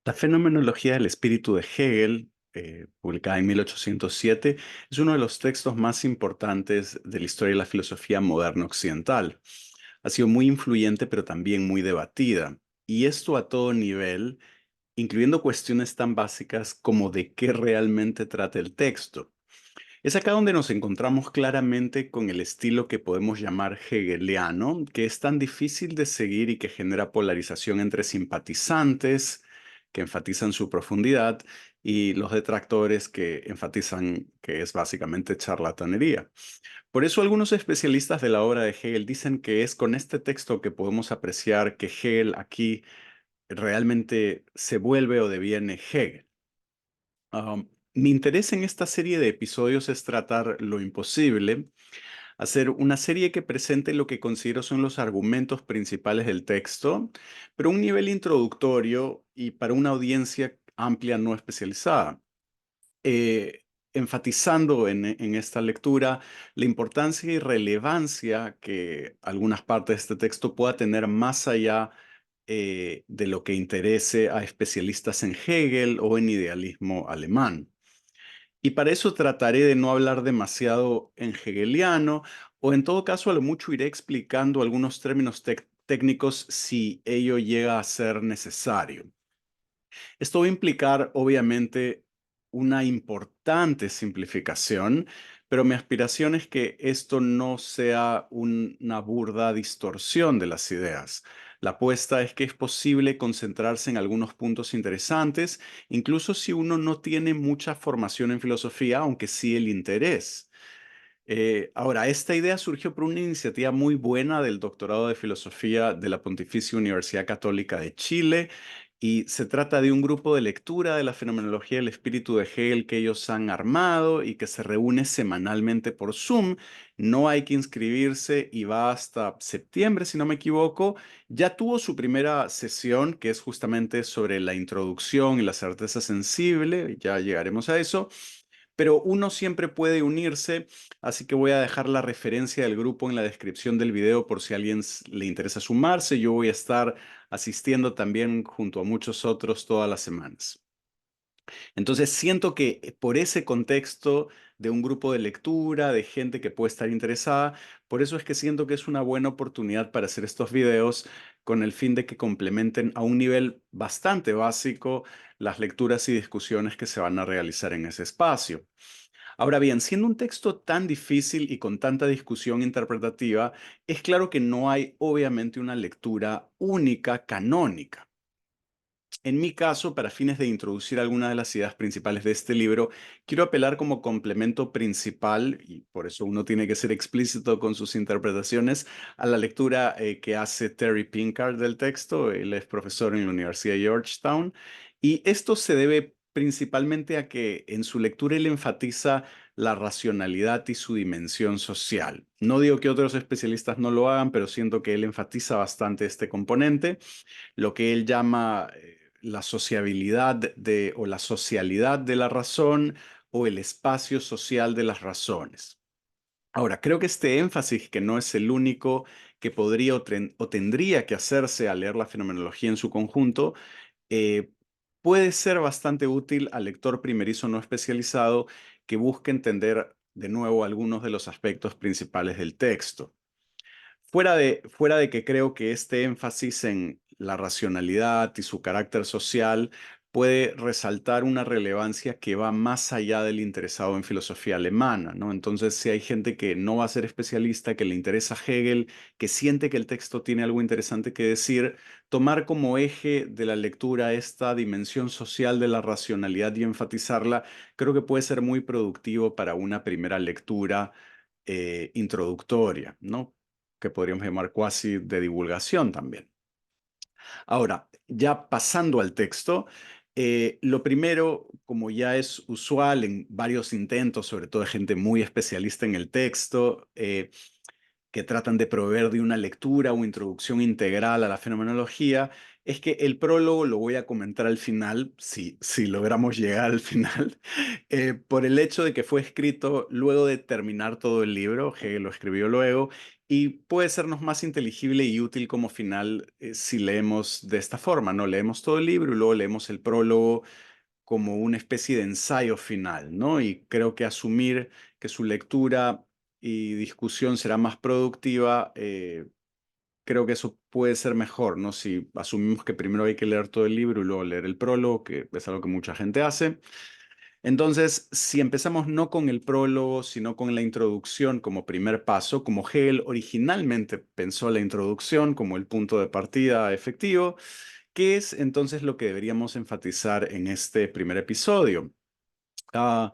La fenomenología del espíritu de Hegel, publicada en 1807, es uno de los textos más importantes de la historia de la filosofía moderna occidental. Ha sido muy influyente, pero también muy debatida. Y esto a todo nivel, incluyendo cuestiones tan básicas como de qué realmente trata el texto. Es acá donde nos encontramos claramente con el estilo que podemos llamar hegeliano, que es tan difícil de seguir y que genera polarización entre simpatizantes, que enfatizan su profundidad, y los detractores que enfatizan que es básicamente charlatanería. Por eso algunos especialistas de la obra de Hegel dicen que es con este texto que podemos apreciar que Hegel aquí realmente se vuelve o deviene Hegel. Mi interés en esta serie de episodios es tratar lo imposible, hacer una serie que presente lo que considero son los argumentos principales del texto, pero a un nivel introductorio y para una audiencia amplia no especializada. Eh, Enfatizando en esta lectura la importancia y relevancia que algunas partes de este texto pueda tener más allá de lo que interese a especialistas en Hegel o en idealismo alemán. Y para eso trataré de no hablar demasiado en hegeliano, o en todo caso a lo mucho iré explicando algunos términos técnicos si ello llega a ser necesario. Esto va a implicar, obviamente, una importante simplificación, pero mi aspiración es que esto no sea una burda distorsión de las ideas. La apuesta es que es posible concentrarse en algunos puntos interesantes, incluso si uno no tiene mucha formación en filosofía, aunque sí el interés. Ahora, esta idea surgió por una iniciativa muy buena del doctorado de filosofía de la Pontificia Universidad Católica de Chile, y se trata de un grupo de lectura de la fenomenología del espíritu de Hegel que ellos han armado y que se reúne semanalmente por Zoom. No hay que inscribirse y va hasta septiembre, si no me equivoco. Ya tuvo su primera sesión, que es justamente sobre la introducción y la certeza sensible, ya llegaremos a eso. Pero uno siempre puede unirse, así que voy a dejar la referencia del grupo en la descripción del video por si a alguien le interesa sumarse. Yo voy a estar asistiendo también junto a muchos otros todas las semanas. Entonces siento que por ese contexto de un grupo de lectura, de gente que puede estar interesada, por eso es que siento que es una buena oportunidad para hacer estos videos con el fin de que complementen a un nivel bastante básico las lecturas y discusiones que se van a realizar en ese espacio. Ahora bien, siendo un texto tan difícil y con tanta discusión interpretativa, es claro que no hay obviamente una lectura única canónica. En mi caso, para fines de introducir algunas de las ideas principales de este libro, quiero apelar como complemento principal, y por eso uno tiene que ser explícito con sus interpretaciones, a la lectura que hace Terry Pinkard del texto. Él es profesor en la Universidad de Georgetown, y esto se debe principalmente a que en su lectura él enfatiza la racionalidad y su dimensión social. No digo que otros especialistas no lo hagan, pero siento que él enfatiza bastante este componente, lo que él llama la sociabilidad o la socialidad de la razón o el espacio social de las razones. Ahora, creo que este énfasis, que no es el único que podría o tendría que hacerse al leer la fenomenología en su conjunto, eh, puede ser bastante útil al lector primerizo no especializado que busque entender de nuevo algunos de los aspectos principales del texto. Fuera de que creo que este énfasis en la racionalidad y su carácter social puede resaltar una relevancia que va más allá del interesado en filosofía alemana, ¿no? Entonces, si hay gente que no va a ser especialista, que le interesa Hegel, que siente que el texto tiene algo interesante que decir, tomar como eje de la lectura esta dimensión social de la racionalidad y enfatizarla, creo que puede ser muy productivo para una primera lectura introductoria, ¿no? Que podríamos llamar cuasi de divulgación también. Ahora, ya pasando al texto, lo primero, como ya es usual en varios intentos, sobre todo de gente muy especialista en el texto, que tratan de proveer de una lectura o introducción integral a la fenomenología, es que el prólogo lo voy a comentar al final, si logramos llegar al final, por el hecho de que fue escrito luego de terminar todo el libro. Hegel lo escribió luego, y puede sernos más inteligible y útil como final si leemos de esta forma, ¿no? Leemos todo el libro y luego leemos el prólogo como una especie de ensayo final, ¿no? Y creo que asumir que su lectura y discusión será más productiva, creo que eso puede ser mejor, ¿no? Si asumimos que primero hay que leer todo el libro y luego leer el prólogo, que es algo que mucha gente hace. Entonces, si empezamos no con el prólogo, sino con la introducción como primer paso, como Hegel originalmente pensó la introducción como el punto de partida efectivo, ¿qué es entonces lo que deberíamos enfatizar en este primer episodio? Ah,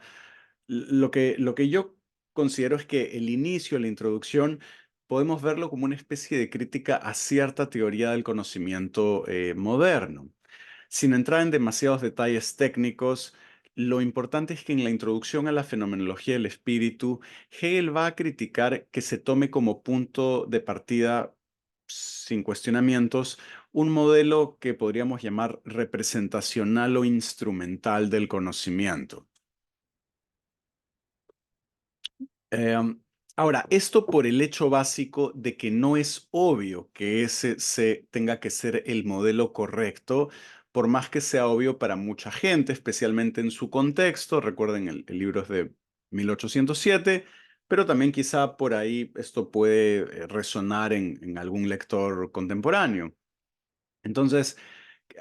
lo que yo considero es que el inicio, la introducción, podemos verlo como una especie de crítica a cierta teoría del conocimiento moderno. Sin entrar en demasiados detalles técnicos, lo importante es que en la introducción a la fenomenología del espíritu, Hegel va a criticar que se tome como punto de partida, sin cuestionamientos, un modelo que podríamos llamar representacional o instrumental del conocimiento. Em, Ahora, esto por el hecho básico de que no es obvio que ese tenga que ser el modelo correcto, por más que sea obvio para mucha gente, especialmente en su contexto. Recuerden, el libro es de 1807, pero también quizá por ahí esto puede resonar en algún lector contemporáneo. Entonces,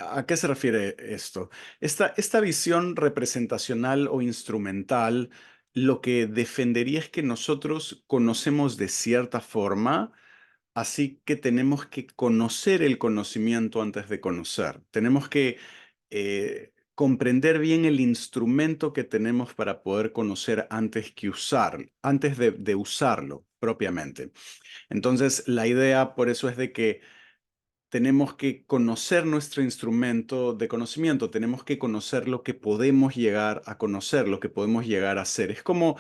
¿a qué se refiere esto? Esta visión representacional o instrumental lo que defendería es que nosotros conocemos de cierta forma, así que tenemos que conocer el conocimiento antes de conocer. Tenemos que comprender bien el instrumento que tenemos para poder conocer antes que usar, antes de usarlo propiamente. Entonces, la idea por eso es de que tenemos que conocer nuestro instrumento de conocimiento, tenemos que conocer lo que podemos llegar a conocer, lo que podemos llegar a hacer. Es como,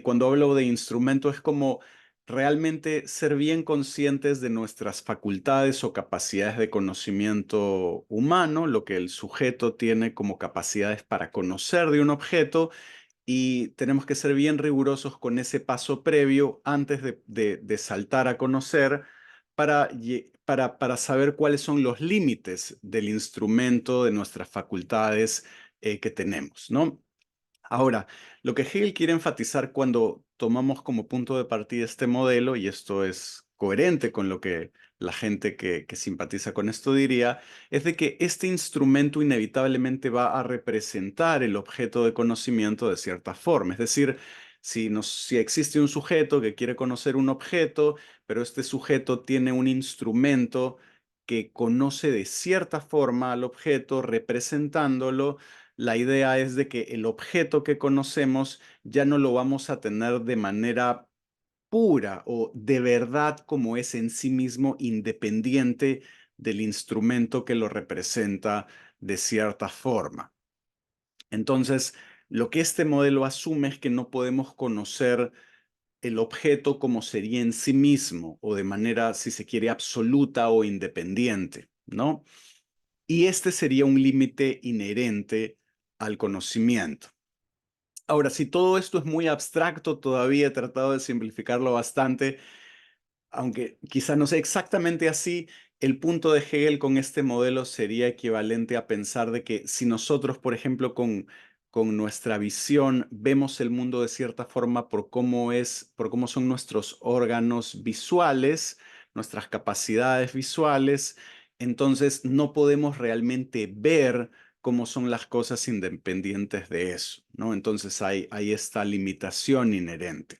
cuando hablo de instrumento, es como realmente ser bien conscientes de nuestras facultades o capacidades de conocimiento humano, lo que el sujeto tiene como capacidades para conocer de un objeto, y tenemos que ser bien rigurosos con ese paso previo antes de saltar a conocer para saber cuáles son los límites del instrumento, de nuestras facultades que tenemos, ¿no? Ahora, lo que Hegel quiere enfatizar cuando tomamos como punto de partida este modelo, y esto es coherente con lo que la gente que simpatiza con esto diría, es de que este instrumento inevitablemente va a representar el objeto de conocimiento de cierta forma. Es decir, si existe un sujeto que quiere conocer un objeto, pero este sujeto tiene un instrumento que conoce de cierta forma al objeto, representándolo, la idea es de que el objeto que conocemos ya no lo vamos a tener de manera pura o de verdad como es en sí mismo, independiente del instrumento que lo representa de cierta forma. Entonces, lo que este modelo asume es que no podemos conocer el objeto como sería en sí mismo o de manera, si se quiere, absoluta o independiente, ¿no? Y este sería un límite inherente al conocimiento. Ahora, si todo esto es muy abstracto, todavía he tratado de simplificarlo bastante, aunque quizá no sea exactamente así. El punto de Hegel con este modelo sería equivalente a pensar de que si nosotros, por ejemplo, con nuestra visión vemos el mundo de cierta forma por cómo son nuestros órganos visuales, nuestras capacidades visuales, entonces no podemos realmente ver cómo son las cosas independientes de eso, ¿no? Entonces hay esta limitación inherente.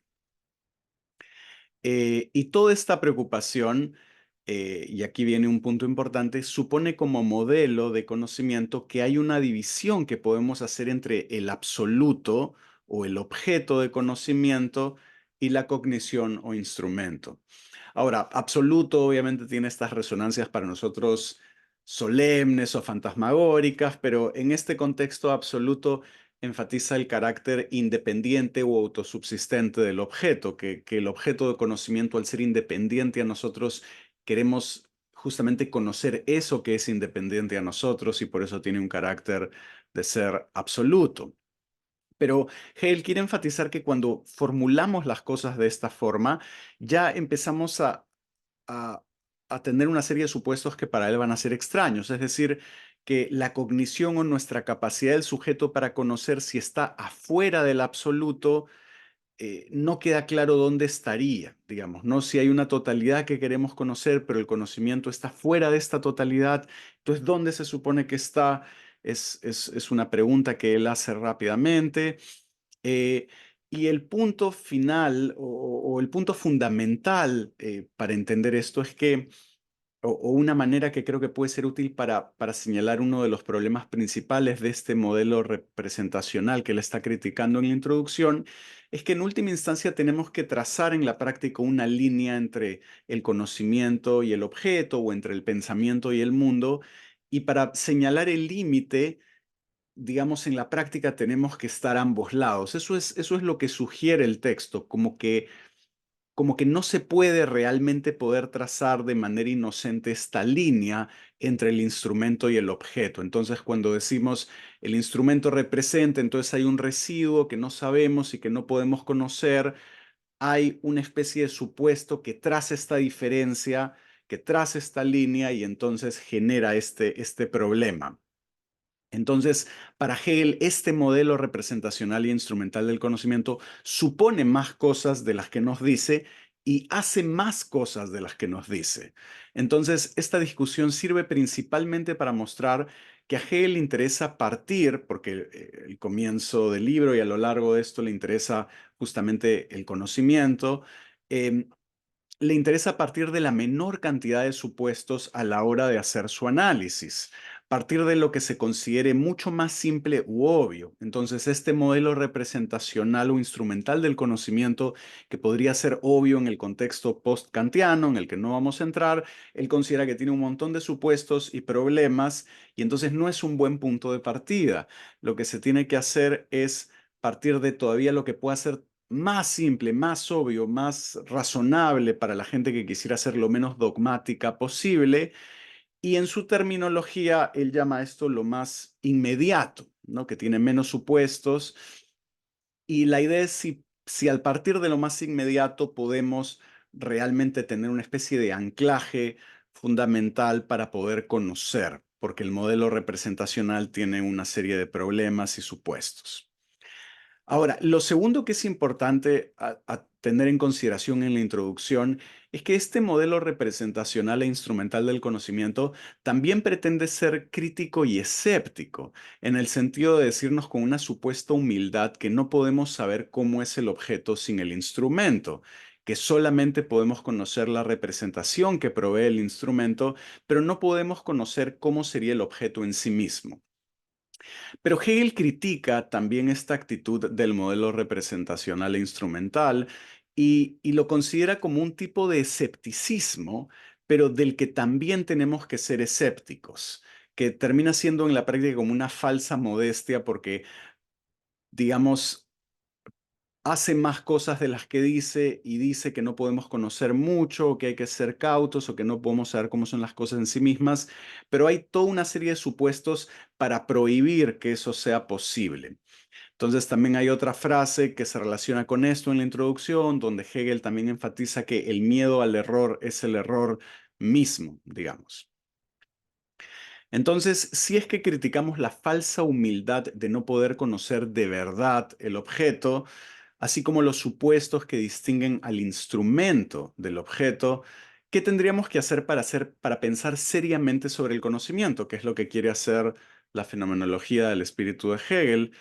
Y toda esta preocupación, y aquí viene un punto importante, supone como modelo de conocimiento que hay una división que podemos hacer entre el absoluto o el objeto de conocimiento y la cognición o instrumento. Ahora, absoluto obviamente tiene estas resonancias para nosotros solemnes o fantasmagóricas, pero en este contexto absoluto enfatiza el carácter independiente o autosubsistente del objeto, que el objeto de conocimiento, al ser independiente a nosotros, queremos justamente conocer eso que es independiente a nosotros y por eso tiene un carácter de ser absoluto. Pero Hale quiere enfatizar que cuando formulamos las cosas de esta forma, ya empezamos a, a tener una serie de supuestos que para él van a ser extraños. Es decir, que la cognición o nuestra capacidad del sujeto para conocer si está afuera del absoluto, no queda claro dónde estaría, digamos, ¿no? Si hay una totalidad que queremos conocer, pero el conocimiento está fuera de esta totalidad, entonces, ¿dónde se supone que está? Es una pregunta que él hace rápidamente. Eh, y el punto final o el punto fundamental para entender esto es que o una manera que creo que puede ser útil para señalar uno de los problemas principales de este modelo representacional que él está criticando en la introducción, es que en última instancia tenemos que trazar en la práctica una línea entre el conocimiento y el objeto, o entre el pensamiento y el mundo, y para señalar el límite, digamos, en la práctica tenemos que estar a ambos lados. Eso es lo que sugiere el texto, como que no se puede realmente poder trazar de manera inocente esta línea entre el instrumento y el objeto. Entonces, cuando decimos el instrumento representa, entonces hay un residuo que no sabemos y que no podemos conocer, hay una especie de supuesto que traza esta diferencia, que traza esta línea y entonces genera este problema. Entonces, para Hegel, este modelo representacional e instrumental del conocimiento supone más cosas de las que nos dice y hace más cosas de las que nos dice. Entonces, esta discusión sirve principalmente para mostrar que a Hegel le interesa partir, porque el comienzo del libro y a lo largo de esto le interesa justamente el conocimiento, eh, le interesa partir de la menor cantidad de supuestos a la hora de hacer su análisis, partir de lo que se considere mucho más simple u obvio. Entonces, este modelo representacional o instrumental del conocimiento, que podría ser obvio en el contexto post-kantiano, en el que no vamos a entrar, él considera que tiene un montón de supuestos y problemas, y entonces no es un buen punto de partida. Lo que se tiene que hacer es partir de todavía lo que pueda ser más simple, más obvio, más razonable para la gente que quisiera ser lo menos dogmática posible. Y en su terminología, él llama esto lo más inmediato, ¿no? Que tiene menos supuestos. Y la idea es si al partir de lo más inmediato podemos realmente tener una especie de anclaje fundamental para poder conocer, porque el modelo representacional tiene una serie de problemas y supuestos. Ahora, lo segundo que es importante a tener en consideración en la introducción es que este modelo representacional e instrumental del conocimiento también pretende ser crítico y escéptico, en el sentido de decirnos con una supuesta humildad que no podemos saber cómo es el objeto sin el instrumento, que solamente podemos conocer la representación que provee el instrumento, pero no podemos conocer cómo sería el objeto en sí mismo. Pero Hegel critica también esta actitud del modelo representacional e instrumental y lo considera como un tipo de escepticismo, pero del que también tenemos que ser escépticos, que termina siendo en la práctica como una falsa modestia porque, digamos, hace más cosas de las que dice y dice que no podemos conocer mucho, o que hay que ser cautos o que no podemos saber cómo son las cosas en sí mismas, pero hay toda una serie de supuestos para prohibir que eso sea posible. Entonces también hay otra frase que se relaciona con esto en la introducción, donde Hegel también enfatiza que el miedo al error es el error mismo, digamos. Entonces, si es que criticamos la falsa humildad de no poder conocer de verdad el objeto, así como los supuestos que distinguen al instrumento del objeto, ¿qué tendríamos que hacer para pensar seriamente sobre el conocimiento? Que es lo que quiere hacer la fenomenología del espíritu de Hegel.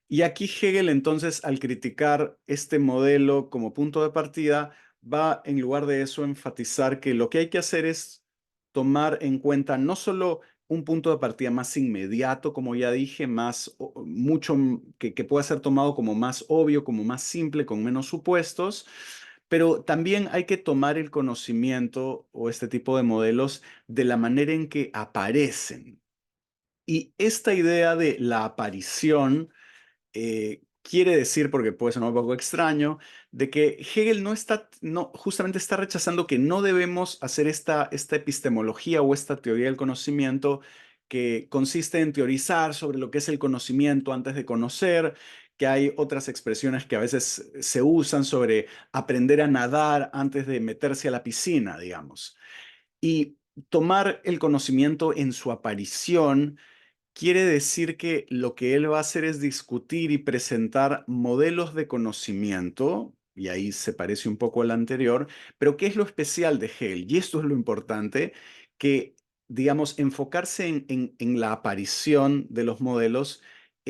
Y aquí Hegel entonces, al criticar este modelo como punto de partida, va en lugar de eso a enfatizar que lo que hay que hacer es tomar en cuenta no solo un punto de partida más inmediato, como ya dije, mucho que pueda ser tomado como más obvio, como más simple, con menos supuestos, pero también hay que tomar el conocimiento o este tipo de modelos de la manera en que aparecen. Y esta idea de la aparición quiere decir, porque puede sonar un poco extraño, de que Hegel justamente está rechazando que no debemos hacer esta epistemología o esta teoría del conocimiento que consiste en teorizar sobre lo que es el conocimiento antes de conocer, que hay otras expresiones que a veces se usan sobre aprender a nadar antes de meterse a la piscina, digamos. Y tomar el conocimiento en su aparición quiere decir que lo que él va a hacer es discutir y presentar modelos de conocimiento, y ahí se parece un poco al anterior, pero ¿qué es lo especial de Hegel? Y esto es lo importante, que, digamos, enfocarse en la aparición de los modelos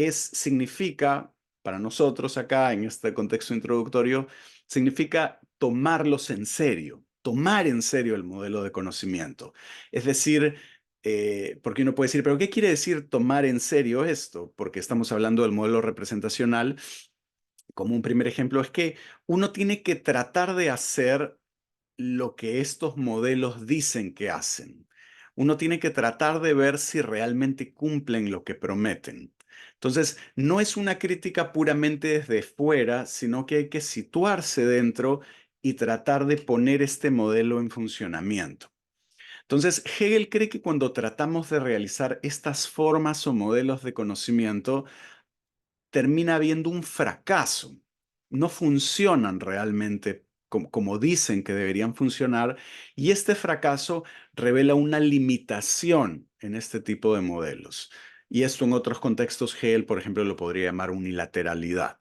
significa, para nosotros acá, en este contexto introductorio, significa tomarlos en serio, tomar en serio el modelo de conocimiento. Es decir, porque uno puede decir, pero ¿qué quiere decir tomar en serio esto? Porque estamos hablando del modelo representacional. Como un primer ejemplo es que uno tiene que tratar de hacer lo que estos modelos dicen que hacen. Uno tiene que tratar de ver si realmente cumplen lo que prometen. Entonces, no es una crítica puramente desde fuera, sino que hay que situarse dentro y tratar de poner este modelo en funcionamiento. Entonces, Hegel cree que cuando tratamos de realizar estas formas o modelos de conocimiento, termina habiendo un fracaso. No funcionan realmente como dicen que deberían funcionar, y este fracaso revela una limitación en este tipo de modelos. Y esto en otros contextos Hegel, por ejemplo, lo podría llamar unilateralidad.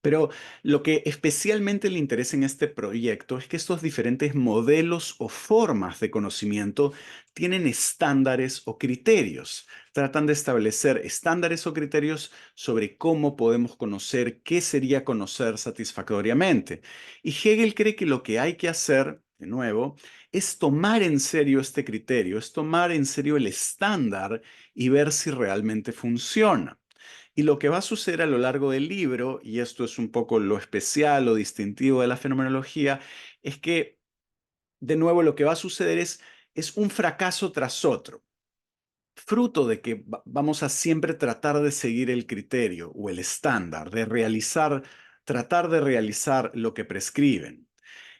Pero lo que especialmente le interesa en este proyecto es que estos diferentes modelos o formas de conocimiento tienen estándares o criterios. Tratan de establecer estándares o criterios sobre cómo podemos conocer, qué sería conocer satisfactoriamente. Y Hegel cree que lo que hay que hacer, de nuevo, es tomar en serio este criterio, es tomar en serio el estándar y ver si realmente funciona. Y lo que va a suceder a lo largo del libro, y esto es un poco lo especial o distintivo de la fenomenología, es que, de nuevo, lo que va a suceder es un fracaso tras otro, fruto de que vamos a siempre tratar de seguir el criterio o el estándar, tratar de realizar lo que prescriben.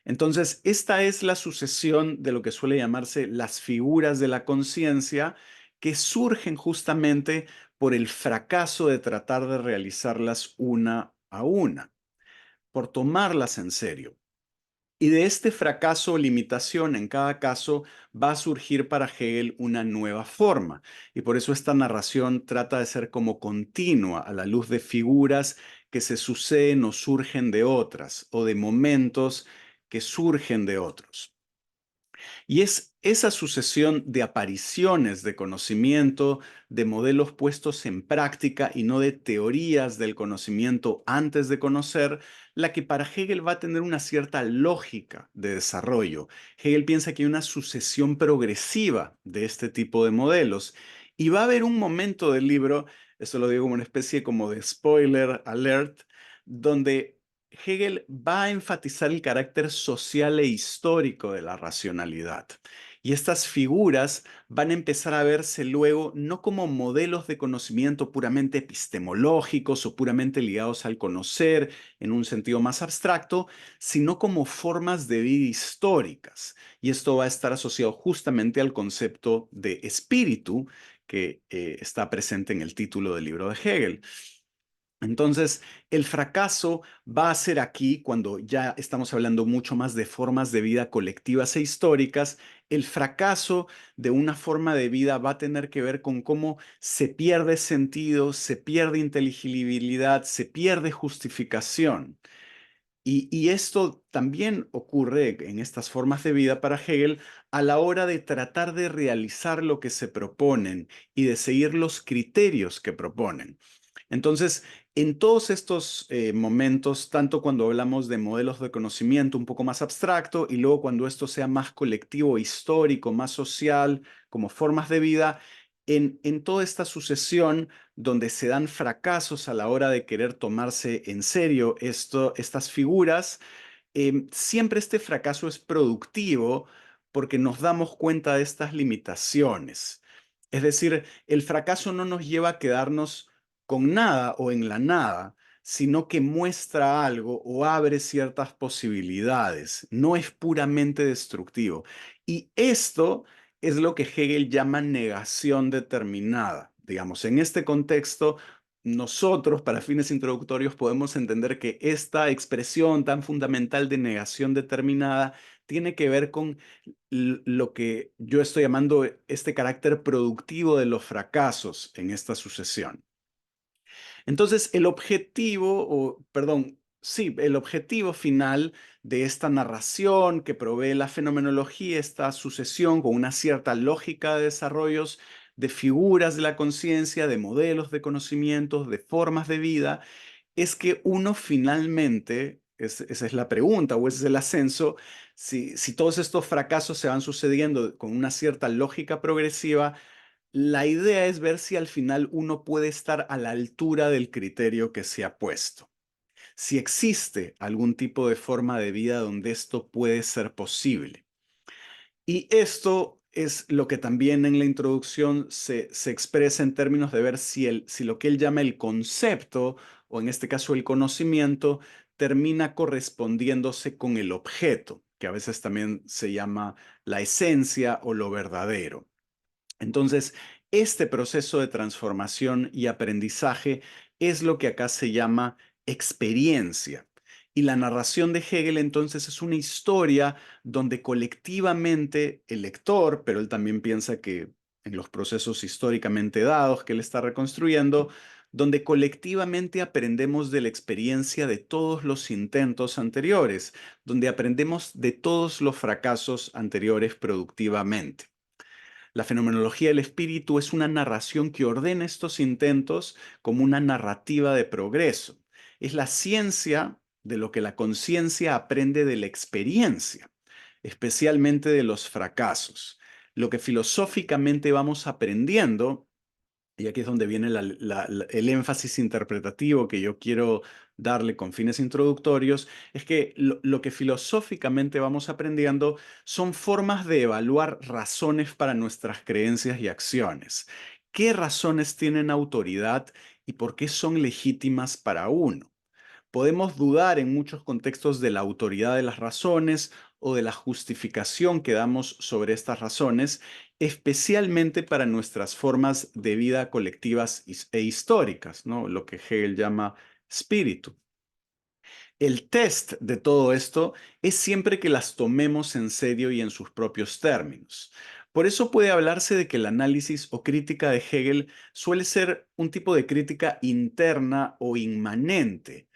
Entonces, esta es la sucesión de lo que suele llamarse las figuras de la conciencia, que surgen justamente por el fracaso de tratar de realizarlas una a una, por tomarlas en serio. Y de este fracaso o limitación en cada caso va a surgir para Hegel una nueva forma. Y por eso esta narración trata de ser como continua a la luz de figuras que se suceden o surgen de otras, o de momentos que surgen de otros. Y es esa sucesión de apariciones de conocimiento, de modelos puestos en práctica y no de teorías del conocimiento antes de conocer, la que para Hegel va a tener una cierta lógica de desarrollo. Hegel piensa que hay una sucesión progresiva de este tipo de modelos y va a haber un momento del libro, eso lo digo como una especie como de spoiler alert, donde Hegel va a enfatizar el carácter social e histórico de la racionalidad. Y estas figuras van a empezar a verse luego no como modelos de conocimiento puramente epistemológicos o puramente ligados al conocer en un sentido más abstracto, sino como formas de vida históricas. Y esto va a estar asociado justamente al concepto de espíritu que está presente en el título del libro de Hegel. Entonces, el fracaso va a ser aquí, cuando ya estamos hablando mucho más de formas de vida colectivas e históricas, el fracaso de una forma de vida va a tener que ver con cómo se pierde sentido, se pierde inteligibilidad, se pierde justificación. Y esto también ocurre en estas formas de vida para Hegel a la hora de tratar de realizar lo que se proponen y de seguir los criterios que proponen. Entonces, en todos estos momentos, tanto cuando hablamos de modelos de conocimiento un poco más abstracto y luego cuando esto sea más colectivo, histórico, más social, como formas de vida, en toda esta sucesión donde se dan fracasos a la hora de querer tomarse en serio estas figuras, siempre este fracaso es productivo porque nos damos cuenta de estas limitaciones. Es decir, el fracaso no nos lleva a quedarnos con nada o en la nada, sino que muestra algo o abre ciertas posibilidades. No es puramente destructivo. Y esto es lo que Hegel llama negación determinada. Digamos, en este contexto, nosotros, para fines introductorios, podemos entender que esta expresión tan fundamental de negación determinada tiene que ver con lo que yo estoy llamando este carácter productivo de los fracasos en esta sucesión. Entonces, el objetivo, o perdón, sí, el objetivo final de esta narración que provee la fenomenología, esta sucesión con una cierta lógica de desarrollos de figuras de la conciencia, de modelos de conocimientos, de formas de vida, es que uno finalmente, esa es la pregunta o ese es el ascenso, si todos estos fracasos se van sucediendo con una cierta lógica progresiva, la idea es ver si al final uno puede estar a la altura del criterio que se ha puesto. Si existe algún tipo de forma de vida donde esto puede ser posible. Y esto es lo que también en la introducción se expresa en términos de ver si lo que él llama el concepto, o en este caso el conocimiento, termina correspondiéndose con el objeto, que a veces también se llama la esencia o lo verdadero. Entonces, este proceso de transformación y aprendizaje es lo que acá se llama experiencia. Y la narración de Hegel entonces es una historia donde colectivamente el lector, pero él también piensa que en los procesos históricamente dados que él está reconstruyendo, donde colectivamente aprendemos de la experiencia de todos los intentos anteriores, donde aprendemos de todos los fracasos anteriores productivamente. La fenomenología del espíritu es una narración que ordena estos intentos como una narrativa de progreso. Es la ciencia de lo que la conciencia aprende de la experiencia, especialmente de los fracasos. Lo que filosóficamente vamos aprendiendo, y aquí es donde viene el énfasis interpretativo que yo quiero darle con fines introductorios, es que lo que filosóficamente vamos aprendiendo son formas de evaluar razones para nuestras creencias y acciones. ¿Qué razones tienen autoridad y por qué son legítimas para uno? Podemos dudar en muchos contextos de la autoridad de las razones o de la justificación que damos sobre estas razones, especialmente para nuestras formas de vida colectivas e históricas, ¿no? Lo que Hegel llama espíritu. El test de todo esto es siempre que las tomemos en serio y en sus propios términos. Por eso puede hablarse de que el análisis o crítica de Hegel suele ser un tipo de crítica interna o inmanente,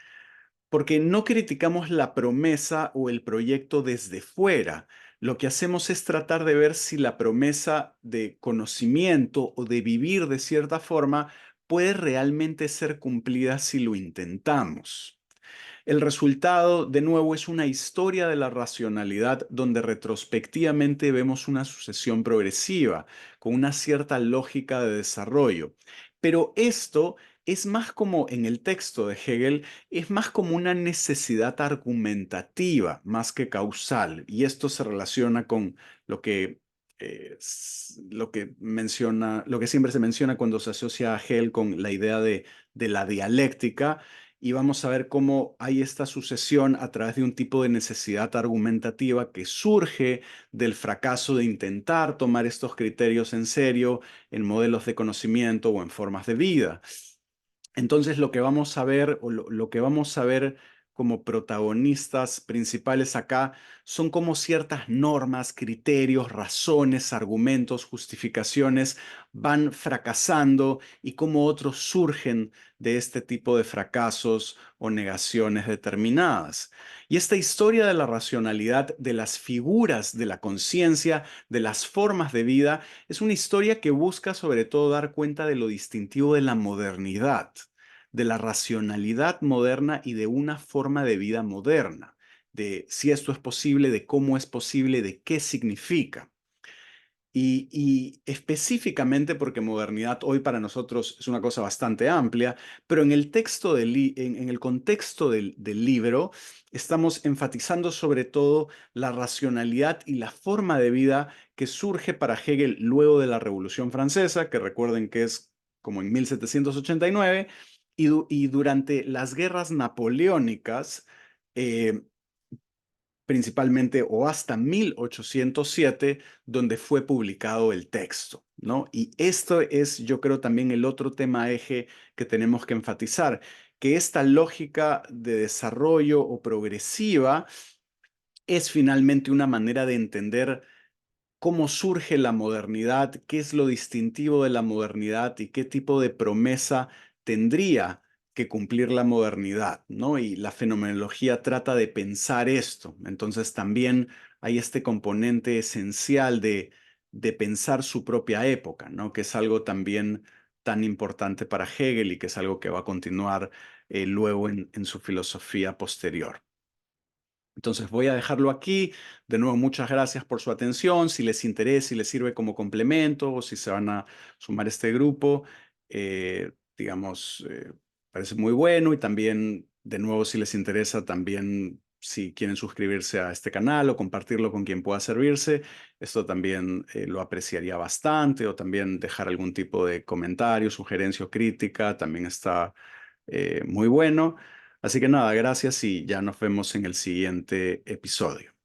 porque no criticamos la promesa o el proyecto desde fuera. Lo que hacemos es tratar de ver si la promesa de conocimiento o de vivir de cierta forma puede realmente ser cumplida si lo intentamos. El resultado, de nuevo, es una historia de la racionalidad donde retrospectivamente vemos una sucesión progresiva, con una cierta lógica de desarrollo. Pero esto es más como en el texto de Hegel, es más como una necesidad argumentativa más que causal. Y esto se relaciona con lo que, lo que menciona, lo que siempre se menciona cuando se asocia a Hegel con la idea de la dialéctica, y vamos a ver cómo hay esta sucesión a través de un tipo de necesidad argumentativa que surge del fracaso de intentar tomar estos criterios en serio en modelos de conocimiento o en formas de vida. Entonces lo que vamos a ver o lo que vamos a ver como protagonistas principales acá son como ciertas normas, criterios, razones, argumentos, justificaciones van fracasando y cómo otros surgen de este tipo de fracasos o negaciones determinadas. Y esta historia de la racionalidad, de las figuras de la conciencia, de las formas de vida, es una historia que busca sobre todo dar cuenta de lo distintivo de la modernidad, de la racionalidad moderna y de una forma de vida moderna, de si esto es posible, de cómo es posible, de qué significa. Y específicamente porque modernidad hoy para nosotros es una cosa bastante amplia, pero en el texto en el contexto del libro estamos enfatizando sobre todo la racionalidad y la forma de vida que surge para Hegel luego de la Revolución Francesa, que recuerden que es como en 1789, y durante las guerras napoleónicas, eh, principalmente o hasta 1807, donde fue publicado el texto, ¿no? Y esto es, yo creo, también el otro tema eje que tenemos que enfatizar, que esta lógica de desarrollo o progresiva es finalmente una manera de entender cómo surge la modernidad, qué es lo distintivo de la modernidad y qué tipo de promesa tendría que cumplir la modernidad, ¿no? Y la fenomenología trata de pensar esto. Entonces también hay este componente esencial de pensar su propia época, ¿no? Que es algo también tan importante para Hegel y que es algo que va a continuar luego en su filosofía posterior. Entonces voy a dejarlo aquí. De nuevo, muchas gracias por su atención. Si les interesa, si les sirve como complemento o si se van a sumar a este grupo, digamos, parece muy bueno. Y también, de nuevo, si les interesa, también si quieren suscribirse a este canal o compartirlo con quien pueda servirse, esto también lo apreciaría bastante. O también dejar algún tipo de comentario, sugerencia o crítica, también está muy bueno. Así que nada, gracias y ya nos vemos en el siguiente episodio.